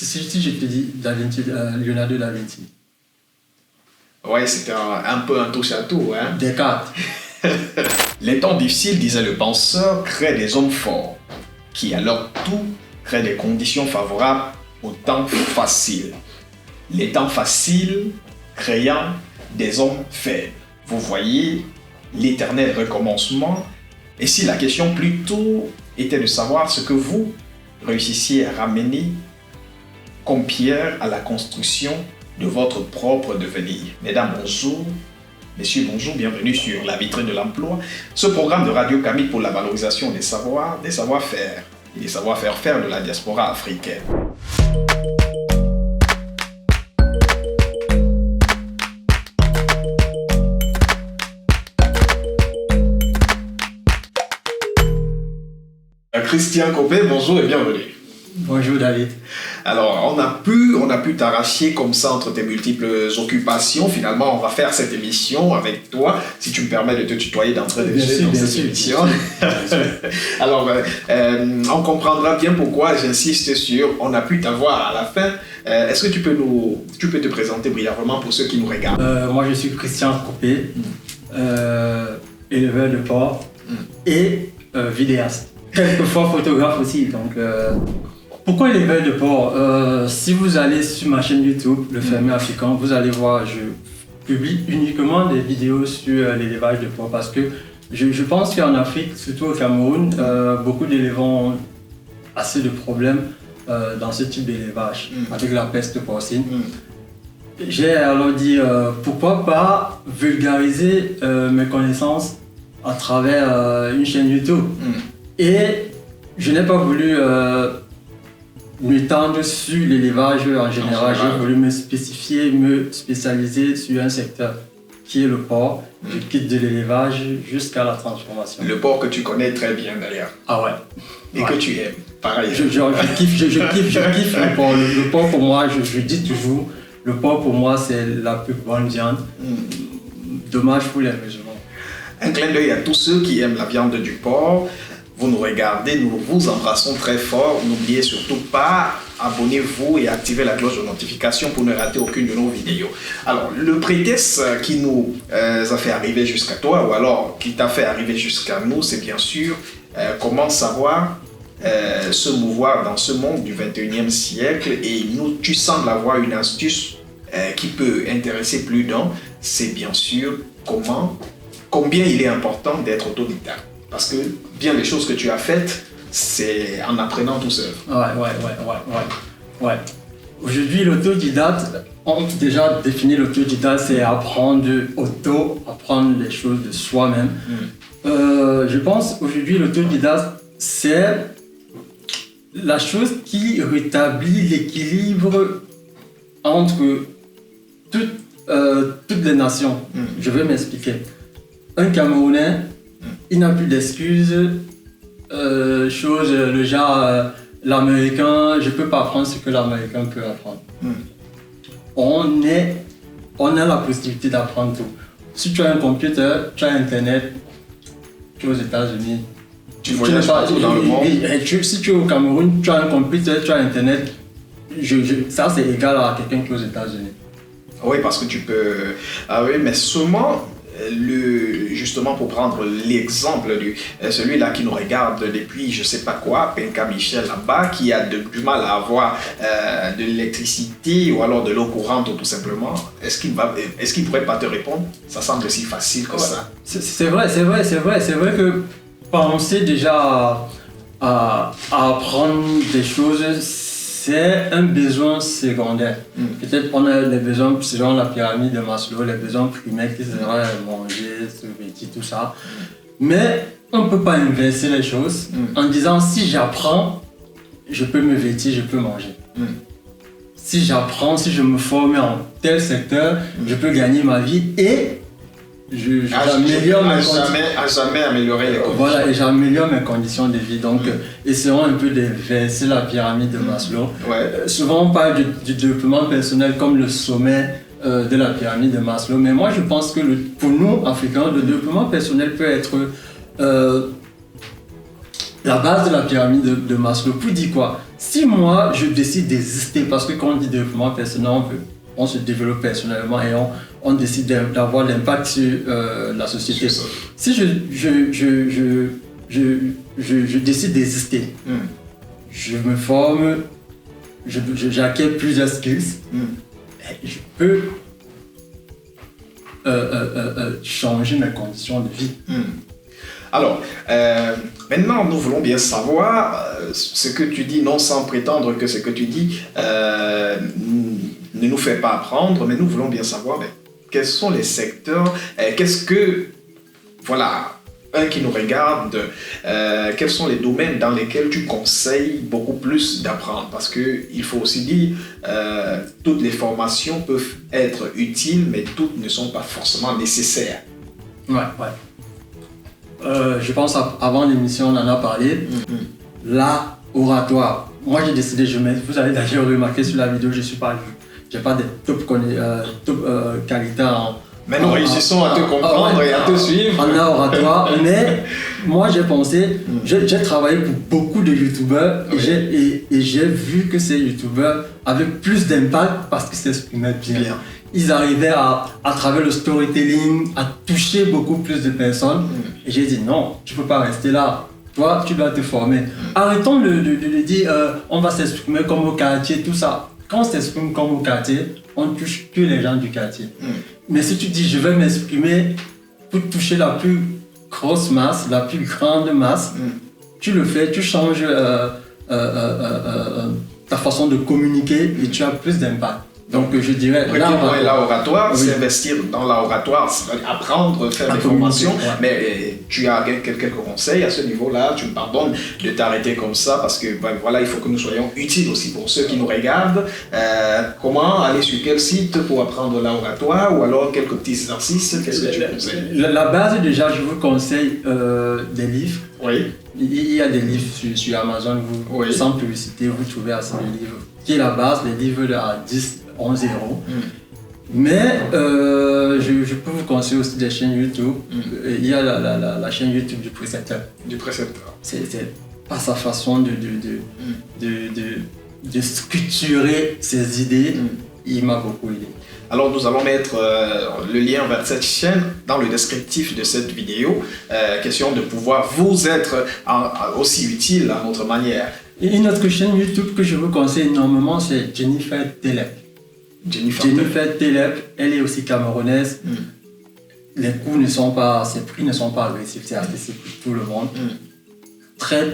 Si je te dis Leonardo da Vinci. Ouais, c'était un peu un touche-à-tout, hein. Descartes. Les temps difficiles, disait le penseur, créent des hommes forts, qui à leur tour créent des conditions favorables aux temps faciles. Les temps faciles créant des hommes faibles. Vous voyez l'éternel recommencement. Et si la question plutôt était de savoir ce que vous réussissiez à ramener comme pierre à la construction de votre propre devenir. Mesdames, bonjour. Messieurs, bonjour. Bienvenue sur la vitrine de l'emploi. Ce programme de Radio Camille pour la valorisation des savoirs, des savoir-faire et des savoir-faire de la diaspora africaine. Christian Copé, bonjour et bienvenue. Bonjour David. Alors, on a pu t'arracher comme ça entre tes multiples occupations. Finalement, on va faire cette émission avec toi, si tu me permets de te tutoyer d'entrée de jeu dans cette émission. Alors, on comprendra bien pourquoi j'insiste sur on a pu t'avoir à la fin. Est-ce que tu peux te présenter brièvement pour ceux qui nous regardent? Moi, je suis Christian Copé, éleveur de porc et vidéaste. Quelquefois photographe aussi. Donc, pourquoi l'élevage de porc? Si vous allez sur ma chaîne YouTube, Le Fermier Africain, vous allez voir, je publie uniquement des vidéos sur l'élevage de porc parce que je pense qu'en Afrique, surtout au Cameroun, beaucoup d'éleveurs ont assez de problèmes dans ce type d'élevage, avec la peste porcine. J'ai alors dit pourquoi pas vulgariser mes connaissances à travers une chaîne YouTube. Et je n'ai pas voulu m'étendre sur l'élevage en général. J'ai voulu me spécialiser sur un secteur qui est le porc. Je quitte de l'élevage jusqu'à la transformation. Le porc que tu connais très bien d'ailleurs. Ah ouais. Et que tu aimes, pareil. Je kiffe le porc. Le porc pour moi, je dis toujours, le porc pour moi c'est la plus bonne viande. Dommage pour les musulmans. Un clin d'œil à tous ceux qui aiment la viande du porc. Vous nous regardez, nous vous embrassons très fort. N'oubliez surtout pas, abonnez-vous et activez la cloche de notification pour ne rater aucune de nos vidéos. Alors, le prétexte qui nous a fait arriver jusqu'à toi, ou alors qui t'a fait arriver jusqu'à nous, c'est bien sûr comment savoir se mouvoir dans ce monde du 21e siècle. Et nous, tu sembles avoir une astuce qui peut intéresser plus d'un. C'est bien sûr combien il est important d'être autodidacte. Parce que bien les choses que tu as faites, c'est en apprenant tout seul. Ouais. Aujourd'hui, l'autodidacte, on a déjà défini l'autodidacte, c'est apprendre les choses de soi-même. Je pense aujourd'hui, l'autodidacte, c'est la chose qui rétablit l'équilibre entre toutes les nations. Je vais m'expliquer. Un Camerounais, il n'a plus d'excuses, le genre l'américain, je ne peux pas apprendre ce que l'américain peut apprendre. On a la possibilité d'apprendre tout. Si tu as un computer, tu as Internet, tu es aux États-Unis. Tu voyages partout dans le monde. Si tu es au Cameroun, tu as un computer, tu as Internet. Ça, c'est égal à quelqu'un qui est aux États-Unis. Oui, parce que tu peux... Ah oui, mais seulement... justement pour prendre l'exemple de celui-là qui nous regarde depuis je sais pas quoi, Penka Michel là-bas, qui a du mal à avoir de l'électricité ou alors de l'eau courante tout simplement, est-ce qu'il pourrait pas te répondre? Ça semble si facile que ça. C'est vrai que penser déjà à apprendre des choses, c'est un besoin secondaire. Peut-être qu'on a les besoins selon la pyramide de Maslow, les besoins primaires qui seraient manger, se vêtir, tout ça. Mais on ne peut pas inverser les choses en disant si j'apprends, je peux me vêtir, je peux manger. Si j'apprends, si je me forme en tel secteur, je peux gagner ma vie et j'améliore mes conditions. À jamais améliorer les conditions. Voilà, et j'améliore mes conditions de vie. Donc, essayons un peu d'inverser la pyramide de Maslow. Souvent, on parle du développement personnel comme le sommet de la pyramide de Maslow. Mais moi, je pense que pour nous, Africains, le développement personnel peut être la base de la pyramide de Maslow. Pour dire quoi? Si moi, je décide d'exister, parce que quand on dit développement personnel, on se développe personnellement et on décide d'avoir l'impact sur la société. Si je décide d'exister, je me forme, j'acquiers plusieurs skills, je peux changer mes conditions de vie. Alors, maintenant, nous voulons bien savoir ce que tu dis, non sans prétendre que ce que tu dis ne nous fait pas apprendre, mais nous voulons bien savoir quels sont les secteurs, qu'est-ce que, voilà, un qui nous regarde, quels sont les domaines dans lesquels tu conseilles beaucoup plus d'apprendre, parce qu'il faut aussi dire, toutes les formations peuvent être utiles, mais toutes ne sont pas forcément nécessaires. Ouais. Je pense avant l'émission, on en a parlé. L'art oratoire. Moi, j'ai décidé, vous avez d'ailleurs remarqué sur la vidéo, j'ai pas de top qualité mais nous réussissons à te comprendre et à te suivre. En art oratoire, mais moi j'ai pensé, j'ai travaillé pour beaucoup de youtubeurs et j'ai vu que ces youtubeurs avaient plus d'impact parce qu'ils s'exprimaient bien. Ils arrivaient à travers le storytelling, à toucher beaucoup plus de personnes. Et j'ai dit non, tu peux pas rester là. Toi, tu dois te former. Arrêtons de dire on va s'exprimer comme au quartier, tout ça. Quand on s'exprime comme au quartier, on touche que les gens du quartier. Mais si tu dis je vais m'exprimer pour toucher la plus grosse masse, la plus grande masse, tu le fais, tu changes ta façon de communiquer et tu as plus d'impact. Donc je dirais l'art oratoire, c'est investir dans l'art oratoire, c'est apprendre, faire des formations, mais tu as quelques conseils à ce niveau-là, tu me pardonnes de t'arrêter comme ça parce que voilà, il faut que nous soyons utiles aussi pour ceux qui nous regardent. Comment aller sur quel site pour apprendre l'art oratoire ou alors quelques petits exercices, qu'est-ce que tu conseilles? La base déjà, je vous conseille des livres. Oui. Il y a des livres sur Amazon, sans publicité, vous trouvez assez de livres. Qui est la base, les livres à 10, 11 euros. Mais je peux vous conseiller aussi des chaînes YouTube. Il y a la chaîne YouTube du précepteur. C'est pas sa façon de structurer ses idées. Il m'a beaucoup aidé. Alors nous allons mettre le lien vers cette chaîne dans le descriptif de cette vidéo. Question de pouvoir vous être aussi utile à notre manière. Et une autre chaîne YouTube que je vous conseille énormément, c'est Jennifer Telep. Jennifer Telep, elle est aussi camerounaise. Les coûts ses prix ne sont pas agressifs, c'est accessible pour tout le monde. Très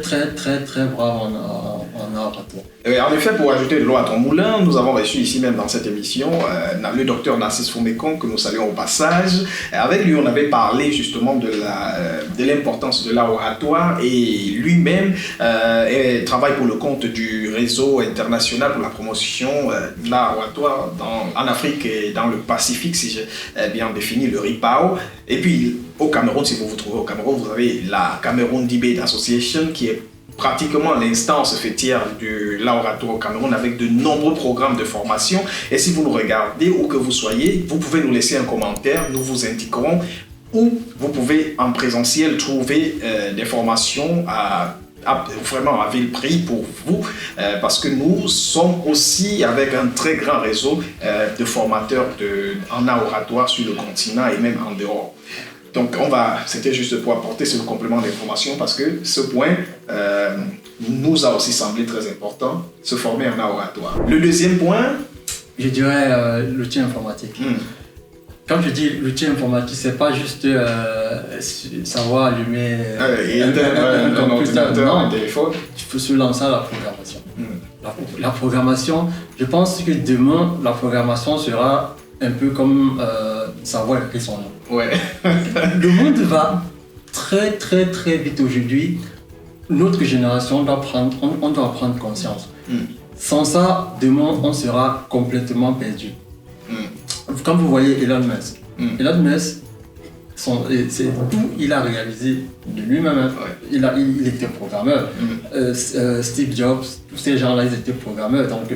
brave en art oratoire. En effet, pour ajouter de l'eau à ton moulin, nous avons reçu ici même dans cette émission le docteur Narcisse Fumekong, que nous saluons au passage. Avec lui, on avait parlé justement de l'importance de l'art oratoire et lui-même travaille pour le compte du réseau international pour la promotion de l'art oratoire en Afrique et dans le Pacifique, si j'ai bien défini, le RIPAO. Et puis au Cameroun, si vous vous trouvez au Cameroun, vous avez la Cameroun Debate Association qui est pratiquement l'instance fêtière de l'art oratoire au Cameroun avec de nombreux programmes de formation. Et si vous nous regardez, où que vous soyez, vous pouvez nous laisser un commentaire, nous vous indiquerons où vous pouvez en présentiel trouver des formations vraiment à vil prix pour vous, parce que nous sommes aussi avec un très grand réseau de formateurs en art oratoire sur le continent et même en dehors. Donc c'était juste pour apporter ce complément d'information parce que ce point nous a aussi semblé très important, se former en art oratoire. Le deuxième point, je dirais l'outil informatique. Quand je dis l'outil informatique, c'est pas juste savoir allumer un ordinateur, un téléphone. Il faut se lancer à la programmation. La programmation, je pense que demain, la programmation sera un peu comme savoir écrire son nom. Le monde va très vite aujourd'hui. Notre génération on doit prendre conscience. Sans ça, demain, on sera complètement perdu. Quand vous voyez Elon Musk, Elon Musk, il a réalisé de lui-même. Il était programmeur. Steve Jobs, tous ces gens-là, ils étaient programmeurs. Donc,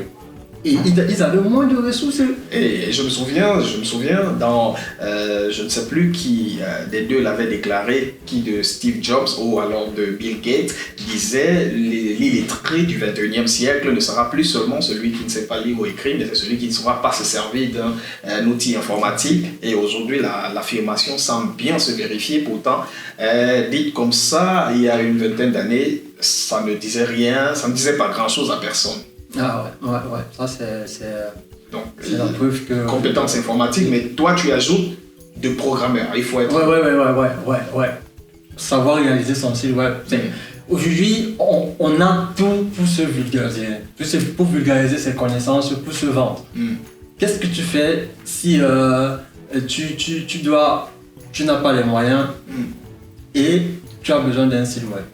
Et ils avaient moins de ressources. Et je me souviens dans, je ne sais plus qui des deux l'avait déclaré, qui de Steve Jobs ou alors de Bill Gates, disait l'illettré du 21e siècle ne sera plus seulement celui qui ne sait pas lire ou écrire, mais c'est celui qui ne saura pas se servir d'un outil informatique. Et aujourd'hui, l'affirmation semble bien se vérifier. Pourtant, dite comme ça, il y a une vingtaine d'années, ça ne disait rien, ça ne disait pas grand-chose à personne. Ah ouais, ça c'est Donc, la preuve que... Compétences informatiques, mais toi tu ajoutes de programmeur, il faut être... Ouais. Savoir réaliser son site web. Aujourd'hui, on a tout pour se vulgariser, pour vulgariser ses connaissances, pour se vendre. Qu'est-ce que tu fais si tu n'as pas les moyens et tu as besoin d'un site web?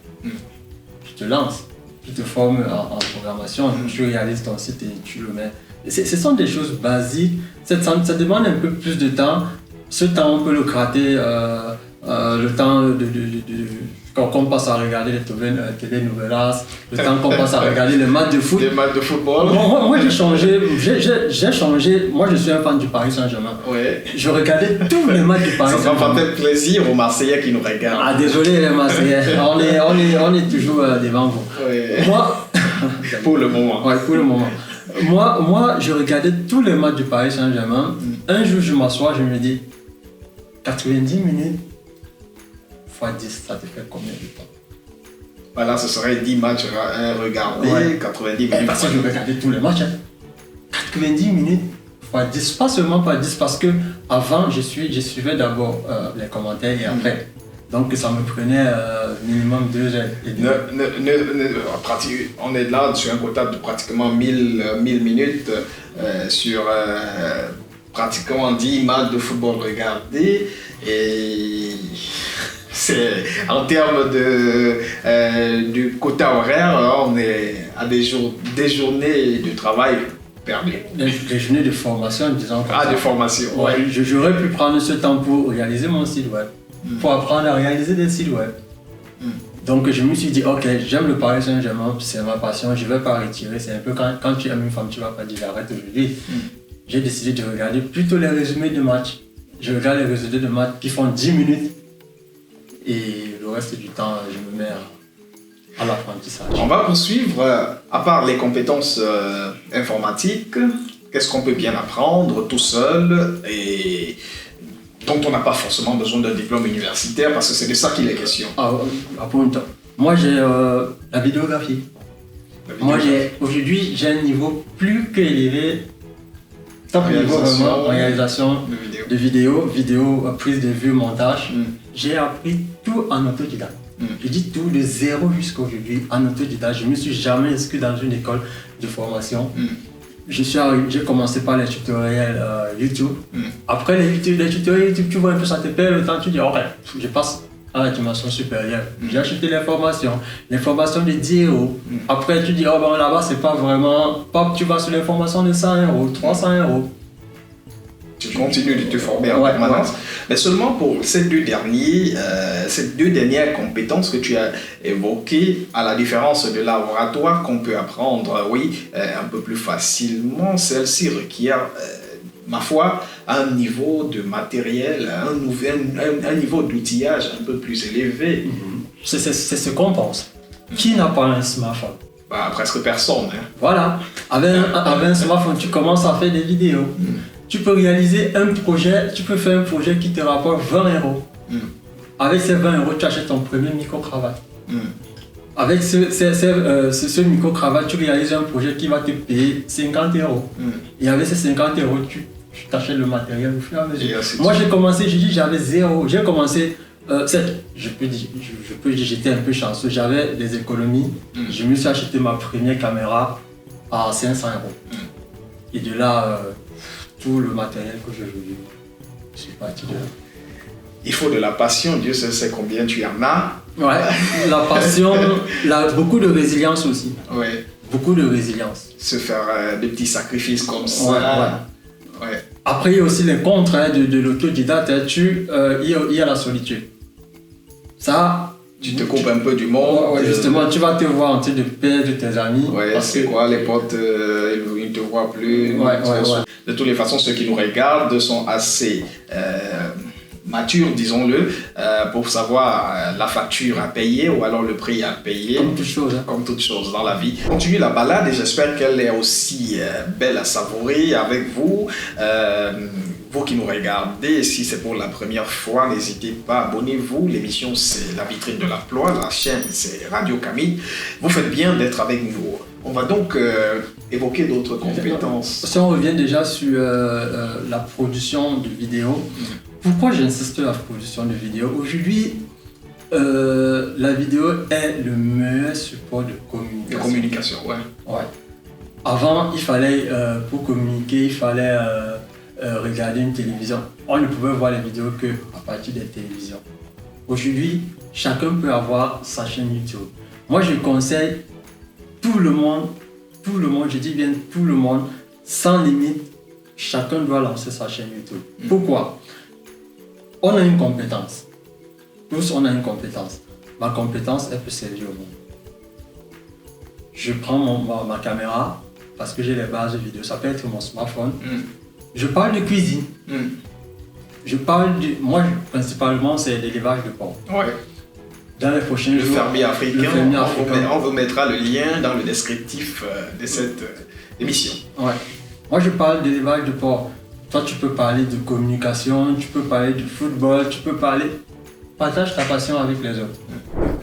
Tu te lances. Tu te formes en programmation, tu réalises ton site et tu le mets. Ce sont des choses basiques, ça demande un peu plus de temps. Ce temps, on peut le gratter, le temps quand on passe à regarder les telenovelas, le temps qu'on passe à regarder les matchs de foot. Des matchs de football. Moi j'ai changé, moi je suis un fan du Paris Saint-Germain. Ouais. Je regardais tous les matchs du Paris Saint-Germain. Ça va faire plaisir aux Marseillais qui nous regardent. Ah désolé les Marseillais, on est toujours devant vous. Ouais. Moi, pour le moment. Ouais, pour le moment. Moi, je regardais tous les matchs du Paris Saint-Germain. Un jour, je m'assois, je me dis 90 minutes x 10, ça te fait combien de temps? Voilà, ce serait 10 matchs regardés, 90 minutes. Parce que je regardais tous les matchs. 90 minutes x 10, pas seulement x 10, parce que avant, je suivais d'abord les commentaires et après. Donc ça me prenait minimum 2 heures et demie. On est là sur un quota de pratiquement 1000 minutes sur pratiquement 10 matchs de football regardés. Et c'est, en termes du quota horaire, on est à des journées de travail perdues. Des journées de formation, disons. De formation. Ouais. J'aurais pu prendre ce temps pour réaliser mon site web. Pour apprendre à réaliser des sites web. Donc je me suis dit, ok, j'aime le Paris Saint-Germain, c'est ma passion, je ne vais pas retirer. C'est un peu quand tu aimes une femme, tu ne vas pas dire arrête aujourd'hui. J'ai décidé de regarder plutôt les résumés de matchs. Je regarde les résumés de matchs qui font 10 minutes et le reste du temps, je me mets à l'apprentissage. On va poursuivre, à part les compétences informatiques, qu'est-ce qu'on peut bien apprendre tout seul et dont on n'a pas forcément besoin d'un diplôme universitaire, parce que c'est de ça qu'il est question. Pour une temps. Moi, j'ai la vidéographie. Aujourd'hui, j'ai un niveau plus qu'élevé, top niveau vraiment, réalisation de vidéos, prise de vue, montage. J'ai appris tout en autodidacte. Je dis tout de zéro jusqu'à aujourd'hui en autodidacte. Je ne me suis jamais inscrit dans une école de formation. J'ai commencé par les tutoriels YouTube. Après les tutoriels YouTube, tu vois un peu ça te perd le temps, tu dis ok, je passe à la dimension supérieure. J'ai acheté les formations de 10 €. Après tu dis oh ben là-bas c'est pas vraiment, tu vas sur les formations de 100 €, 300 €. Tu continues de te former en permanence. Mais seulement pour ces deux dernières compétences que tu as évoquées, à la différence de laboratoire qu'on peut apprendre, un peu plus facilement, celle-ci requiert, ma foi, un niveau de matériel, un niveau d'outillage un peu plus élevé. C'est ce qu'on pense. Qui n'a pas un smartphone? Presque personne. Voilà. Avec un smartphone, tu commences à faire des vidéos. Tu peux réaliser un projet, tu peux faire un projet qui te rapporte 20 €. Avec ces 20 €, tu achètes ton premier micro-cravate. Avec ce micro-cravate, tu réalises un projet qui va te payer 50 €. Et avec ces 50 €, tu t'achètes le matériel au fur et à mesure. Moi, j'ai commencé, j'avais 0. J'ai commencé, je peux dire, j'étais un peu chanceux. J'avais des économies. Je me suis acheté ma première caméra à 500 €. Et de là, tout le matériel que j'ai aujourd'hui, je suis parti de là. Il faut de la passion, Dieu sait combien tu en as. Ouais, la passion, beaucoup de résilience aussi. Ouais. Beaucoup de résilience. Se faire des petits sacrifices comme ça. Ouais. Après, il y a aussi les contres de l'autodidacte. Il y a la solitude. Ça, Tu te coupes un peu du monde. Ouais, justement, tu vas te voir en train de perdre tes amis. Ouais, c'est quoi, les potes, ils ne te voient plus. Ouais. De toutes les façons, ceux qui nous regardent sont assez matures, disons-le, pour savoir la facture à payer ou alors le prix à payer. Comme toute chose. Comme toute chose dans la vie. Continue la balade et j'espère qu'elle est aussi belle à savourer avec vous. Vous qui nous regardez, si c'est pour la première fois, n'hésitez pas, abonnez-vous. L'émission, c'est La Vitrine de l'Emploi. La chaîne, c'est Radio Camille. Vous faites bien d'être avec nous. On va donc évoquer d'autres compétences. Si on revient déjà sur la production de vidéos, pourquoi j'insiste sur la production de vidéos? Aujourd'hui, la vidéo est le meilleur support de communication. De communication, ouais. Avant, il fallait, pour communiquer, il fallait regarder une télévision. On ne pouvait voir les vidéos qu'à partir des télévisions. Aujourd'hui, chacun peut avoir sa chaîne YouTube. Moi, je conseille tout le monde, je dis bien tout le monde, sans limite, chacun doit lancer sa chaîne YouTube. Pourquoi? On a une compétence. Tous, on a une compétence. Ma compétence, elle peut servir au monde. Je prends ma caméra, parce que j'ai les bases de vidéo, ça peut être mon smartphone. Je parle de cuisine. Moi, principalement, c'est l'élevage de porc. Ouais. Dans les prochains jours. Le fermier africain. On vous mettra le lien dans le descriptif de cette émission. Ouais. Moi, je parle d'élevage de porc. Toi, tu peux parler de communication, tu peux parler de football, tu peux parler. Partage ta passion avec les autres.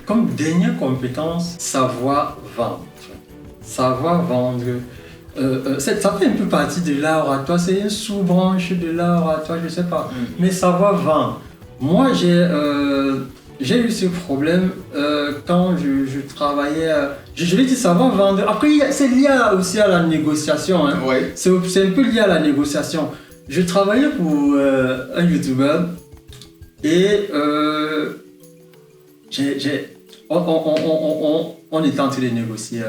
Comme dernière compétence, savoir vendre. Savoir vendre. Ça fait un peu partie de l'art oratoire, c'est une sous-branche de l'art oratoire, je ne sais pas. Mais savoir vendre. Moi, j'ai eu ce problème quand je travaillais. Je vais dire savoir vendre. Après, c'est lié aussi à la négociation. Hein. Ouais. C'est un peu lié à la négociation. Je travaillais pour un YouTuber et on était en train de négocier,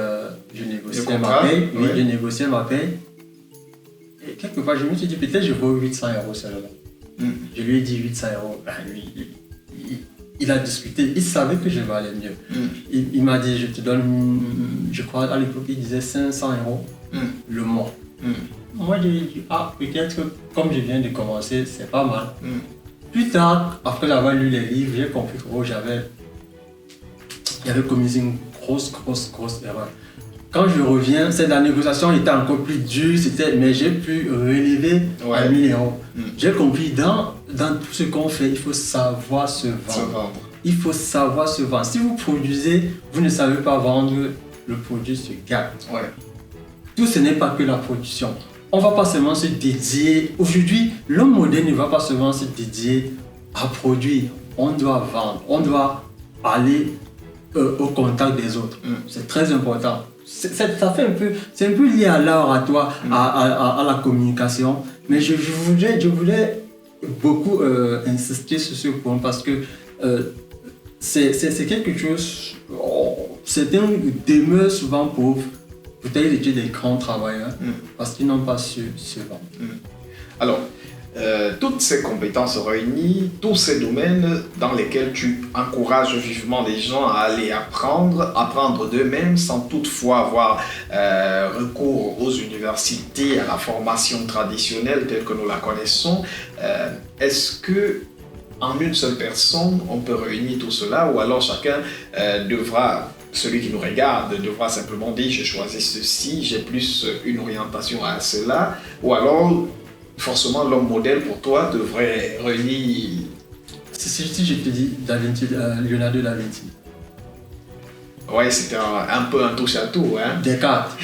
je négociais ma paye, oui, je négociais ma paye. Et quelque part, je me suis dit, peut-être je vaux 800 € seulement. Je lui ai dit 800 €. Ben, lui, il a discuté, il savait que je valais mieux. Il m'a dit, je te donne, je crois à l'époque, il disait 500 € le mois. Moi, j'ai dit, peut-être que comme je viens de commencer, c'est pas mal. Plus tard, après avoir lu les livres, j'ai compris que il y avait commis une grosse erreur. Quand je reviens, la négociation était encore plus dure, mais j'ai pu relever à 1000 €. J'ai compris, dans tout ce qu'on fait, il faut savoir se vendre. Il faut savoir se vendre. Si vous produisez, vous ne savez pas vendre, le produit se gâte. Tout ce n'est pas que la production. On ne va pas seulement se dédier. Aujourd'hui, l'homme moderne ne va pas seulement se dédier à produire. On doit vendre. On doit aller au contact des autres. C'est très important. C'est un peu lié à l'art oratoire, à la communication. Mais je voulais beaucoup insister sur ce point parce que c'est quelque chose. Certains demeurent souvent pauvres. Peut-être étaient des grands travailleurs parce qu'ils n'ont pas su se vendre. Alors, toutes ces compétences réunies, tous ces domaines dans lesquels tu encourages vivement les gens à aller apprendre d'eux-mêmes sans toutefois avoir recours aux universités, à la formation traditionnelle telle que nous la connaissons, est-ce que en une seule personne on peut réunir tout cela ou alors chacun celui qui nous regarde devra simplement dire j'ai choisi ceci, j'ai plus une orientation à cela, ou alors forcément l'homme modèle pour toi devrait réunir. Si je te dis Leonardo da Vinci. Ouais, c'était un peu un touche à tout. Hein? Descartes.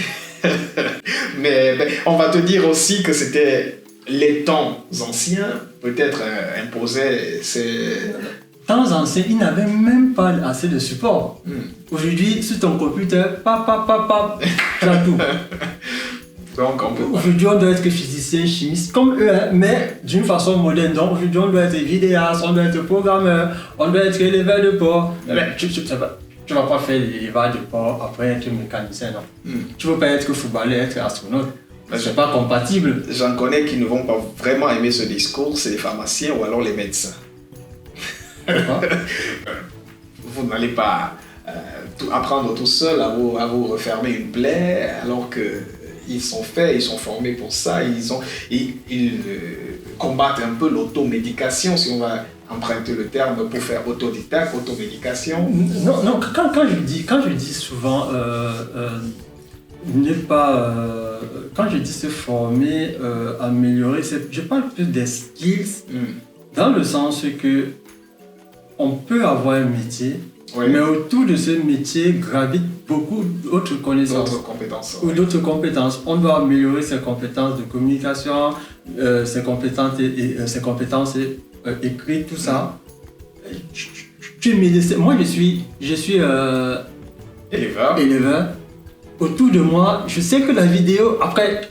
mais on va te dire aussi que c'était les temps anciens, peut-être imposaient ces. Temps anciens, ils n'avaient même pas assez de support. Aujourd'hui, sur ton computer, tu as tout. Donc, aujourd'hui, on doit être physicien, chimiste, comme eux, hein, mais d'une façon moderne. Donc, aujourd'hui, on doit être vidéaste, on doit être programmeur, on doit être éleveur de porc. Mais tu ne vas pas faire l'élevage de porc après être mécanicien, non. Tu ne veux pas être footballeur, être astronaute. C'est pas compatible. J'en connais qui ne vont pas vraiment aimer ce discours, c'est les pharmaciens ou alors les médecins. vous n'allez pas apprendre tout seul à vous refermer une plaie, alors que ils sont faits, ils sont formés pour ça, ils combattent un peu l'automédication, si on va emprunter le terme pour faire autodidacte, automédication. Non, quand je dis souvent quand je dis se former, améliorer, je parle plus des skills, dans le sens que on peut avoir un métier, mais autour de ce métier gravitent beaucoup d'autres connaissances. D'autres compétences. Ou d'autres compétences. On doit améliorer ses compétences de communication, ses compétences écrites, tout ça. Tu es médecin. Moi, je suis éleveur. Autour de moi, je sais que la vidéo,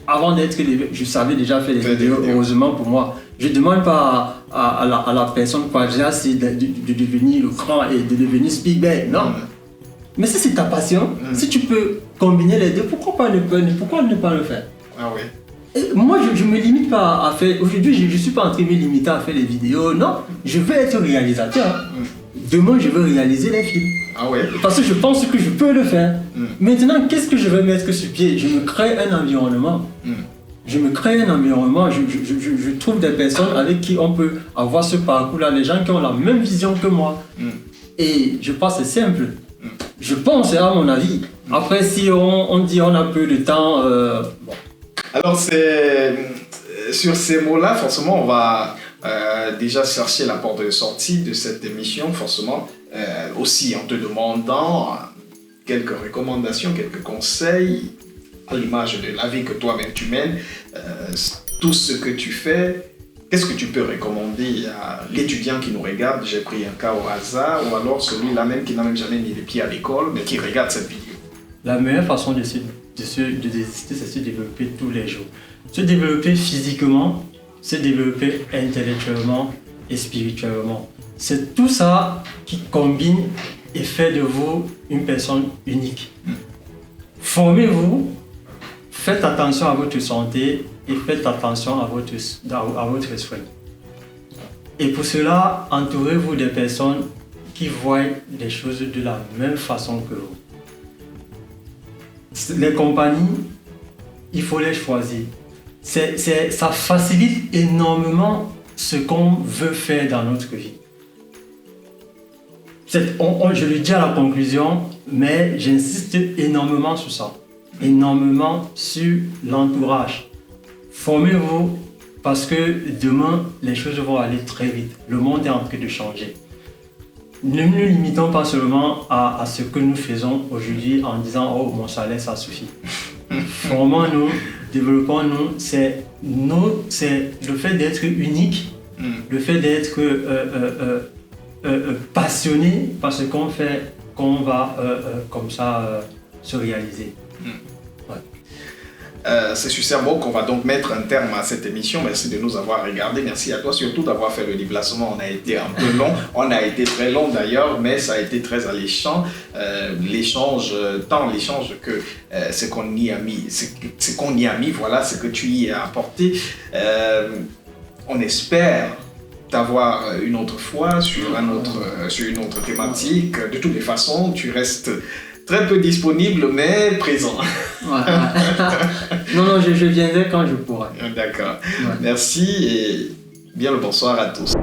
avant d'être éleveur, je savais déjà faire des vidéos, heureusement pour moi. Je ne demande pas à la personne quadratique de devenir le grand et de devenir Spielberg, non. Mais si c'est ta passion, si tu peux combiner les deux, pourquoi ne pas le faire? Ah oui. Et moi, je ne me limite pas à faire... Aujourd'hui, je ne suis pas en train de me limiter à faire des vidéos, non. Je veux être réalisateur. Demain, je veux réaliser les films. Ah ouais. Parce que je pense que je peux le faire. Maintenant, qu'est-ce que je veux mettre sur pied? Je me crée un environnement. Je trouve des personnes avec qui on peut avoir ce parcours-là, les gens qui ont la même vision que moi. Et je pense que c'est simple. Je pense, à mon avis. Après, si on dit on a peu de temps... bon. Alors, sur ces mots-là, forcément, on va déjà chercher la porte de sortie de cette émission, forcément, aussi en te demandant quelques recommandations, quelques conseils à l'image de la vie que toi-même tu mènes, tout ce que tu fais. Qu'est-ce que tu peux recommander à l'étudiant qui nous regarde? J'ai pris un cas au hasard, ou alors celui-là même qui n'a même jamais mis les pieds à l'école, mais qui regarde cette vidéo. La meilleure façon de désister, c'est se développer tous les jours. Se développer physiquement, se développer intellectuellement et spirituellement. C'est tout ça qui combine et fait de vous une personne unique. Formez-vous, faites attention à votre santé et faites attention à votre esprit. Et pour cela, entourez-vous des personnes qui voient les choses de la même façon que vous. Les compagnies, il faut les choisir. Ça facilite énormément ce qu'on veut faire dans notre vie. Je le dis à la conclusion, mais j'insiste énormément sur ça. Énormément sur l'entourage. Formez-vous parce que demain, les choses vont aller très vite. Le monde est en train de changer. Ne nous limitons pas seulement à ce que nous faisons aujourd'hui en disant « Oh, mon salaire, ça suffit ». Formons-nous, développons-nous. C'est le fait d'être unique, le fait d'être passionné par ce qu'on fait, qu'on va comme ça se réaliser. C'est sur ces mots qu'on va donc mettre un terme à cette émission. Merci de nous avoir regardés. Merci à toi surtout d'avoir fait le déplacement. On a été un peu long, on a été très long d'ailleurs, mais ça a été très alléchant. Tant l'échange que ce qu'on y a mis, voilà ce que tu y as apporté. On espère t'avoir une autre fois sur une autre thématique. De toutes les façons, tu restes très peu disponible, mais présent. Non, je viendrai quand je pourrai. D'accord. Merci et bien le bonsoir à tous.